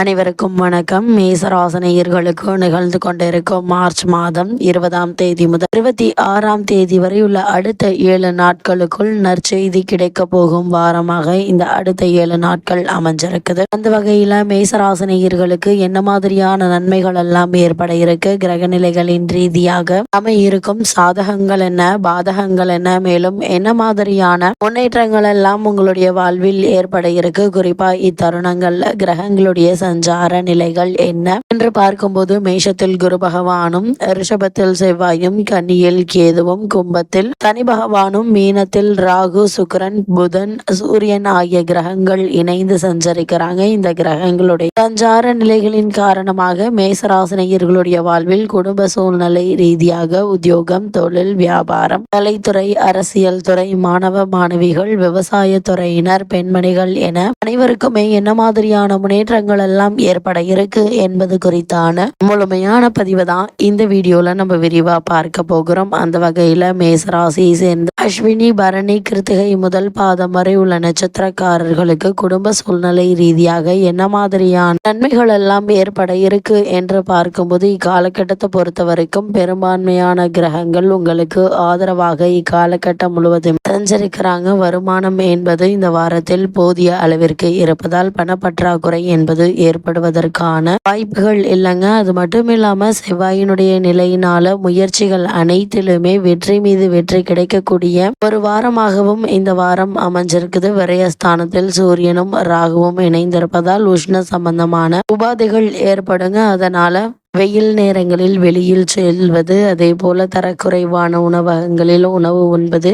அனைவருக்கும் வணக்கம். மேசராசினியர்களுக்கு நிகழ்ந்து கொண்டிருக்கும் மார்ச் மாதம் 20ஆம் தேதி முதல் 26ஆம் தேதி வரை உள்ள அடுத்த 7 நாட்களுக்குள் நற்செய்தி கிடைக்க போகும் வாரமாக இந்த அடுத்த 7 நாட்கள் அமைஞ்சிருக்குது. அந்த வகையில மேசராசினியர்களுக்கு என்ன மாதிரியான நன்மைகள் எல்லாம் ஏற்பட இருக்கு, கிரக நிலைகளின் ரீதியாக அமையிருக்கும் சாதகங்கள் என்ன, பாதகங்கள் என்ன, மேலும் என்ன மாதிரியான முன்னேற்றங்கள் எல்லாம் உங்களுடைய வாழ்வில் ஏற்பட இருக்கு, குறிப்பா இத்தருணங்கள்ல கிரகங்களுடைய சஞ்சார நிலைகள் என்ன என்று பார்க்கும்போது, மேஷத்தில் குரு பகவானும், ரிஷபத்தில் செவ்வாயும், கன்னியில் கேதுவும், கும்பத்தில் சனி பகவானும், மீனத்தில் ராகு, சுக்கிரன், புதன், சூரியன் ஆகிய கிரகங்கள் இணைந்து சஞ்சரிக்கிறாங்க. இந்த கிரகங்களுடைய சஞ்சார நிலைகளின் காரணமாக மேசராசினியர்களுடைய வாழ்வில் குடும்ப சூழ்நிலை ரீதியாக உத்தியோகம், தொழில், வியாபாரம், கலைத்துறை, அரசியல் துறை, மாணவ மாணவிகள், விவசாய துறையினர், பெண்மணிகள் என அனைவருக்குமே என்ன மாதிரியான முன்னேற்றங்கள் எல்லாம் ஏற்பட இருக்கு என்பது குறித்தான முழுமையான பதிவு தான் இந்த வீடியோல நம்ம விரிவா பார்க்க போகிறோம். அந்த வகையில மேசராசியை சேர்ந்த அஸ்வினி, பரணி, கிருத்திகை முதல் பாதம் வரை உள்ள நட்சத்திரக்காரர்களுக்கு குடும்ப சூழ்நிலை ரீதியாக என்ன மாதிரியான நன்மைகள் எல்லாம் ஏற்பட இருக்கு என்று பார்க்கும்போது, இக்காலகட்டத்தை பொறுத்த வரைக்கும் பெரும்பான்மையான கிரகங்கள் உங்களுக்கு ஆதரவாக இக்காலகட்டம் முழுவதும் சஞ்சரிக்கிறாங்க. வருமானம் என்பது இந்த வாரத்தில் போதிய அளவிற்கு இருப்பதால் பணப்பற்றாக்குறை என்பது ஏற்படுவதற்கான வாய்ப்புகள் இல்லைங்க. அது மட்டும் இல்லாம செவ்வாயினுடைய நிலையினால முயற்சிகள் அனைத்திலுமே வெற்றி மீது வெற்றி கிடைக்கக்கூடிய ஒரு வாரமாகவும் இந்த வாரம் அமைஞ்சிருக்குது. விரயஸ்தானத்தில் சூரியனும் ராகுவும் இணைந்திருப்பதால் உஷ்ண சம்பந்தமான உபாதைகள் ஏற்படுங்க. அதனால வெயில் நேரங்களில் வெளியில் செல்வது, அதே போல தரக்குறைவான உணவகங்களில் உணவு உண்பது,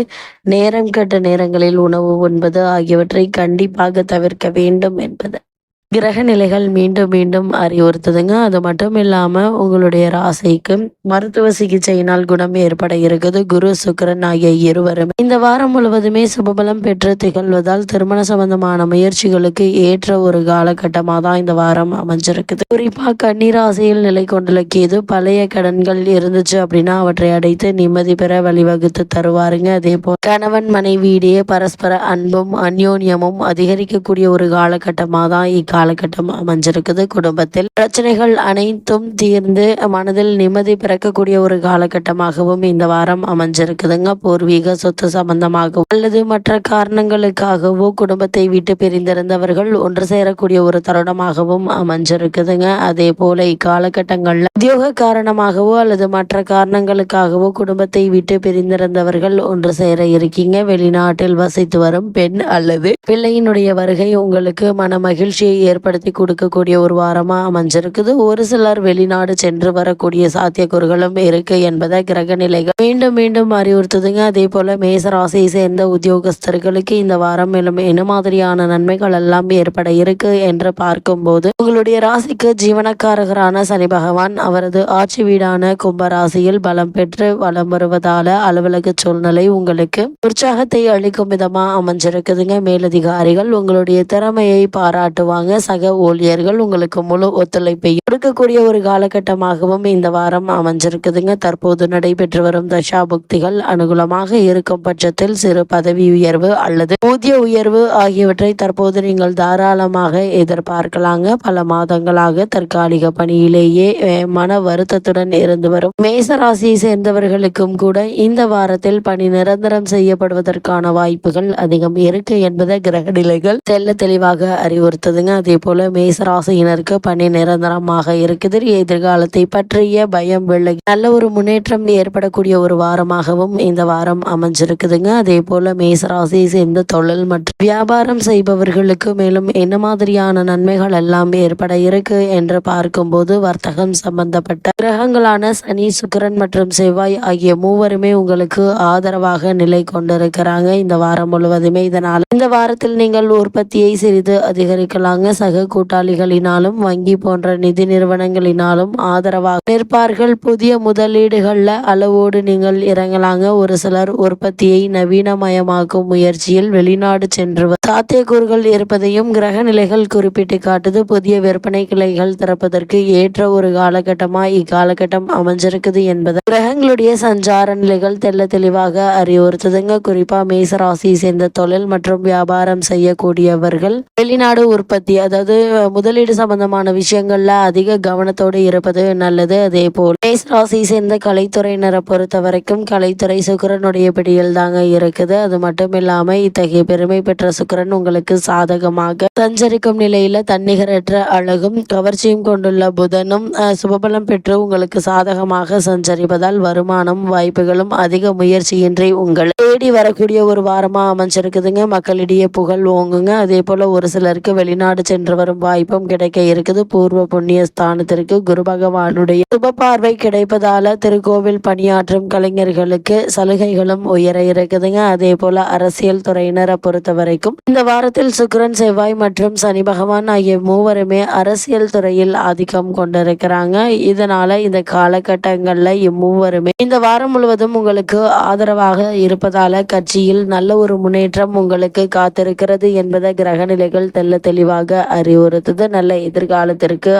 நேரம் கெட்ட நேரங்களில் உணவு உண்பது ஆகியவற்றை கண்டிப்பாக தவிர்க்க வேண்டும் என்பது கிரக நிலைகள் மீண்டும் மீண்டும் அறிவுறுத்துதுங்க. அது மட்டும் இல்லாம உங்களுடைய ராசிக்கு மருத்துவ சிகிச்சையினால் குணம் ஏற்பட இருக்குது. குரு, சுக்கிரன் ஆகிய இருவருமே இந்த வாரம் முழுவதுமே சுபபலம் பெற்று திகழ்வதால் திருமண சம்பந்தமான முயற்சிகளுக்கு ஏற்ற ஒரு காலகட்டமாக தான் இந்த வாரம் அமைஞ்சிருக்குது. குறிப்பா கன்னிராசியில் நிலை கொண்டுள்ள கேது பழைய கடன்கள் இருந்துச்சு அப்படின்னா அவற்றை அடைத்து நிம்மதி பெற வழிவகுத்து தருவாருங்க. அதே போல் கணவன் மனைவியிடையே பரஸ்பர அன்பும் அந்யோன்யமும் அதிகரிக்கக்கூடிய ஒரு காலகட்டமாக தான் காலகட்டம் அமைஞ்சிருக்குது. குடும்பத்தில் பிரச்சனைகள் அனைத்தும் தீர்ந்து மனதில் நிம்மதி பிறக்கக்கூடிய ஒரு காலகட்டமாகவும் இந்த வாரம் அமைஞ்சிருக்குதுங்க. பூர்வீக சொத்து சம்பந்தமாகவோ அல்லது மற்ற காரணங்களுக்காகவோ குடும்பத்தை விட்டு பிரிந்திருந்தவர்கள் ஒன்று சேரக்கூடிய ஒரு தருணமாகவும் அமைஞ்சிருக்குதுங்க. அதே போல இக்காலகட்டங்கள்ல உத்தியோக காரணமாகவோ அல்லது மற்ற காரணங்களுக்காகவோ குடும்பத்தை விட்டு பிரிந்திருந்தவர்கள் ஒன்று சேர இருக்கீங்க. வெளிநாட்டில் வசித்து வரும் பெண் அல்லது பிள்ளையினுடைய வருகை உங்களுக்கு மன மகிழ்ச்சியை ஏற்படுத்தி கொடுக்கக்கூடிய ஒரு வாரமா அமைஞ்சிருக்குது. ஒரு சிலர் வெளிநாடு சென்று வரக்கூடிய சாத்தியக்கூறுகளும் இருக்கு என்பதை கிரக நிலைகள் மீண்டும் மீண்டும் அறிவுறுத்துதுங்க. அதே போல மேசராசியை சேர்ந்த உத்தியோகஸ்தர்களுக்கு இந்த வாரம் மேலும் என்ன மாதிரியான நன்மைகள் எல்லாம் ஏற்பட இருக்கு என்று பார்க்கும்போது, உங்களுடைய ராசிக்கு ஜீவனக்காரகரான சனி பகவான் அவரது ஆட்சி வீடான கும்பராசியில் பலம் பெற்று வலம் வருவதால அலுவலக சூழ்நிலை உங்களுக்கு உற்சாகத்தை அளிக்கும் விதமா அமைஞ்சிருக்குதுங்க. மேலதிகாரிகள் உங்களுடைய திறமையை பாராட்டுவாங்க. சக ஊழியர்கள் உங்களுக்கு முழு ஒத்துழைப்பை கொடுக்கக்கூடிய ஒரு காலகட்டமாகவும் இந்த வாரம் அமைஞ்சிருக்குதுங்க. தற்போது நடைபெற்று வரும் தசாபுக்திகள் அனுகூலமாக இருக்கும் பட்சத்தில் சிறு பதவி உயர்வு அல்லது ஊதிய உயர்வு ஆகியவற்றை தற்போது நீங்கள் தாராளமாக எதிர்பார்க்கலாங்க. பல மாதங்களாக தற்காலிக பணியிலேயே மன வருத்தத்துடன் இருந்து வரும் மேசராசியை சேர்ந்தவர்களுக்கும் கூட இந்த வாரத்தில் பணி நிரந்தரம் செய்யப்படுவதற்கான வாய்ப்புகள் அதிகம் இருக்கு என்பதை கிரக நிலைகள் தெல்ல தெளிவாக அறிவுறுத்துதுங்க. அதே போல மேசராசியினருக்கு பணி நிரந்தரமாக இருக்குது. எதிர்காலத்தை பற்றிய பயம் விலகி நல்ல ஒரு முன்னேற்றம் ஏற்படக்கூடிய ஒரு வாரமாகவும் இந்த வாரம் அமைஞ்சிருக்குதுங்க. அதே போல மேசராசியை சேர்ந்த தொழில் மற்றும் வியாபாரம் செய்பவர்களுக்கு மேலும் என்ன மாதிரியான நன்மைகள் எல்லாம் ஏற்பட இருக்கு என்று பார்க்கும்போது, வர்த்தகம் சம்பந்தப்பட்ட கிரகங்களான சனி, சுக்கிரன் மற்றும் செவ்வாய் ஆகிய மூவருமே உங்களுக்கு ஆதரவாக நிலை கொண்டிருக்கிறாங்க இந்த வாரம் முழுவதுமே. இதனால் இந்த வாரத்தில் நீங்கள் உற்பத்தியை சிறிது அதிகரிக்கலாங்க. சக கூட்டாளிகளினாலும் வங்கி போன்ற நிதி நிறுவனங்களினாலும் ஆதரவாக நிற்பார்கள். புதிய முதலீடுகள்ல அளவோடு நீங்கள் இறங்கலாங்க. ஒரு சிலர் உற்பத்தியை நவீனமயமாக்கும் முயற்சியில் வெளிநாடு சென்று சாத்தியக்கூறுகள் இருப்பதையும் கிரக நிலைகள் குறிப்பிட்டு காட்டுது. புதிய விற்பனை கிளைகள் திறப்பதற்கு ஏற்ற ஒரு காலகட்டமா இக்காலகட்டம் அமைஞ்சிருக்குது என்பது கிரகங்களுடைய சஞ்சார நிலைகள் தெல்ல தெளிவாக அறிவுறுத்துதுங்க. குறிப்பா மேசராசியை சேர்ந்த தொழில் மற்றும் வியாபாரம் செய்யக்கூடியவர்கள் வெளிநாடு உற்பத்தி அதாவது முதலீடு சம்பந்தமான விஷயங்கள்ல அதிக கவனத்தோடு இருப்பது நல்லது. அதே போல் மேஷ ராசியை சேர்ந்த கலைத்துறையினரை பொறுத்த வரைக்கும் கலைத்துறை சுக்கிரனுடைய பிடியில் தாங்க இருக்குது. அது மட்டும் இல்லாம இத்தகைய பெருமை பெற்ற சுக்கிரன் உங்களுக்கு சாதகமாக சஞ்சரிக்கும் நிலையில தன்னிகரற்ற அழகும் கவர்ச்சியும் கொண்டுள்ள புதனும் சுபபலம் பெற்று உங்களுக்கு சாதகமாக சஞ்சரிப்பதால் வருமானம் வாய்ப்புகளும் அதிக முயற்சியின்றி உங்களை தேடி வரக்கூடிய ஒரு வாரமா அமைஞ்சிருக்குதுங்க. மக்களிடையே புகழ் ஓங்குங்க. அதே போல ஒரு சிலருக்கு வெளிநாடு சென்று வரும் வாய்ப்பும் கிடைக்க இருக்குது. பூர்வ புண்ணிய ஸ்தானத்திற்கு குரு பகவானுடைய சுப பார்வை கிடைப்பதால திருக்கோவில் பணியாற்றும் கலைஞர்களுக்கு சலுகைகளும் உயர இருக்குதுங்க. அதே போல அரசியல் துறையினரை பொறுத்த வரைக்கும் இந்த வாரத்தில் சுக்கிரன் செவ்வாய் மற்றும் சனி பகவான் ஆகிய மூவருமே அரசியல் துறையில் ஆதிக்கம் கொண்டிருக்கிறாங்க. இதனால இந்த காலகட்டங்கள்ல இம்மூவருமே இந்த வாரம் முழுவதும் உங்களுக்கு ஆதரவாக இருப்பதால கட்சியில் நல்ல ஒரு முன்னேற்றம் உங்களுக்கு காத்திருக்கிறது என்பதை கிரக நிலைகள் தெள்ள தெளிவாக அறிவுறுத்துது. நல்ல எதிர்காலத்திற்கு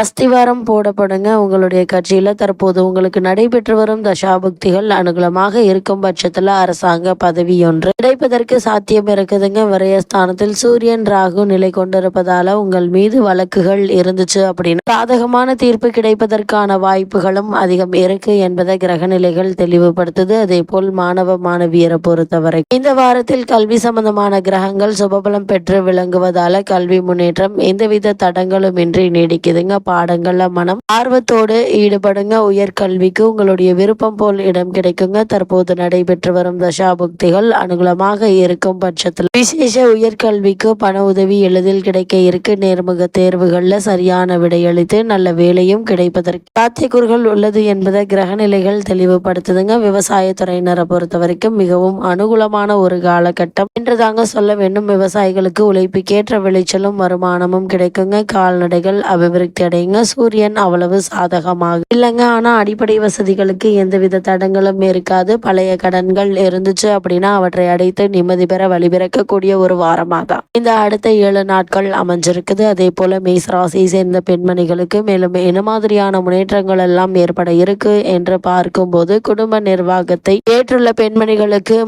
அஸ்திவாரம் போடப்படுங்க. உங்களுடைய கட்சியில தற்போது உங்களுக்கு நடைபெற்று வரும் தசாபுக்திகள் அனுகூலமாக இருக்கும் பட்சத்துல அரசாங்க பதவி ஒன்று கிடைப்பதற்கு சாத்தியம் இருக்குதுங்க. விரயஸ்தானத்தில் சூரியன் ராகு நிலை கொண்டிருப்பதால உங்கள் மீது வழக்குகள் இருந்துச்சு அப்படின்னு சாதகமான தீர்ப்பு கிடைப்பதற்கான வாய்ப்புகளும் அதிகம் இருக்கு என்பதை கிரக நிலைகள் தெளிவுபடுத்துது. அதே போல் மாணவ மாணவியரை பொறுத்தவரை இந்த வாரத்தில் கல்வி சம்பந்தமான கிரகங்கள் சுபபலம் பெற்று விளங்குவதால கல்வி முன்னேற்றம் எந்தவித தடங்களும் இன்றி நீடிக்குதுங்க. பாடங்கள்ல மனம் ஆர்வத்தோடு ஈடுபடுங்க. உயர்கல்விக்கு உங்களுடைய விருப்பம் போல் இடம் கிடைக்குங்க. தற்போது நடைபெற்று வரும் தசாபுக்திகள் அனுகூலமாக இருக்கும் பட்சத்தில் விசேஷ உயர்கல்விக்கு பண உதவி எளிதில் கிடைக்க இருக்கு. நேர்முக தேர்வுகள்ல சரியான விடையளித்து நல்ல வேலையும் கிடைப்பதற்கு சாத்தியக்கூறுகள் உள்ளது என்பதை கிரக நிலைகள் தெளிவுபடுத்துதுங்க. விவசாயத்துறையினரை பொறுத்த வரைக்கும் மிகவும் அனுகூலமான ஒரு காலகட்டம் என்று தாங்க சொல்ல வேண்டும். விவசாயிகளுக்கு உழைப்புக்கேற்ற விளைச்சலும் வருமானமும் கிடைக்குங்க. கால்நடைகள் அபிவிருத்தி அடையுங்க. சூரியன் அவ்வளவு சாதகமாக இல்லைங்க. ஆனா அடிப்படை வசதிகளுக்கு எந்தவித தடங்களும் இருக்காது. பழைய கடன்கள் இருந்துச்சு அப்படின்னா அவற்றை அடைத்து நிம்மதி பெற வழிபிறக்கக்கூடிய ஒரு வாரமாக தான் இந்த அடுத்த 7 நாட்கள் அமைஞ்சிருக்குது. அதே போல மேஷ ராசியை சேர்ந்த பெண்மணிகளுக்கு மேலும் என்ன மாதிரியான முன்னேற்றங்கள் எல்லாம் ஏற்பட இருக்கு என்று பார்க்கும்போது குடும்ப நிர்வாகத்தை ஏற்றுள்ள பெண்மணிகளுக்கு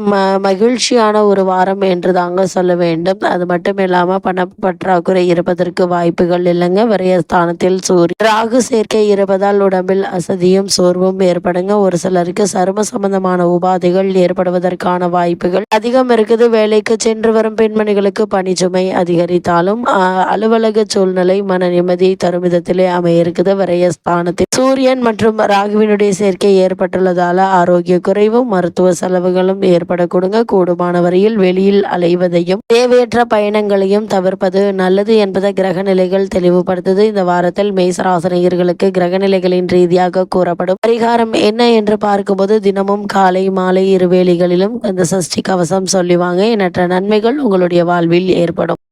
மகிழ்ச்சியான ஒரு வாரம் என்று தாங்க சொல்ல வேண்டும். அது மட்டும் இல்லாம பண பற்றாக்குறை இருப்பதற்கு வாய்ப்புகள் இல்லைங்க. விரயஸ்தானத்தில் சூரியன் ராகு சேர்க்கை இருப்பதால் உடம்பில் அசதியும் சோர்வும் ஏற்படுங்க. ஒரு சிலருக்கு சரும சம்பந்தமான உபாதைகள் ஏற்படுவதற்கான வாய்ப்புகள் அதிகம் இருக்குது. வேலைக்கு சென்று வரும் பெண்மணிகளுக்கு பணிச்சுமை அதிகரித்தாலும் அலுவலக சூழ்நிலை மன நிம்மதியை தரும் விதத்திலே அமைய இருக்குது. விரயஸ்தானத்தில் சூரியன் மற்றும் ராகுவினுடைய சேர்க்கை ஏற்பட்டுள்ளதால ஆரோக்கிய குறைவும் மருத்துவ செலவுகளும் ஏற்படக்கூடுங்க. கூடுமான வரையில் வெளியில் அலைவதையும் தேவையற்ற பயணங்களையும் தவிர்ப்பது நல்லது என்பதை கிரக நிலைகள் தெளிவுபடுத்துது. இந்த வாரத்தில் மேசராசனையர்களுக்கு கிரகநிலைகளின் ரீதியாக கூறப்படும் பரிகாரம் என்ன என்று பார்க்கும்போது தினமும் காலை மாலை இருவேளைகளிலும் அந்த சஷ்டி கவசம் சொல்லிவாங்க. எண்ணற்ற நன்மைகள் உங்களுடைய வாழ்வில் ஏற்படும்.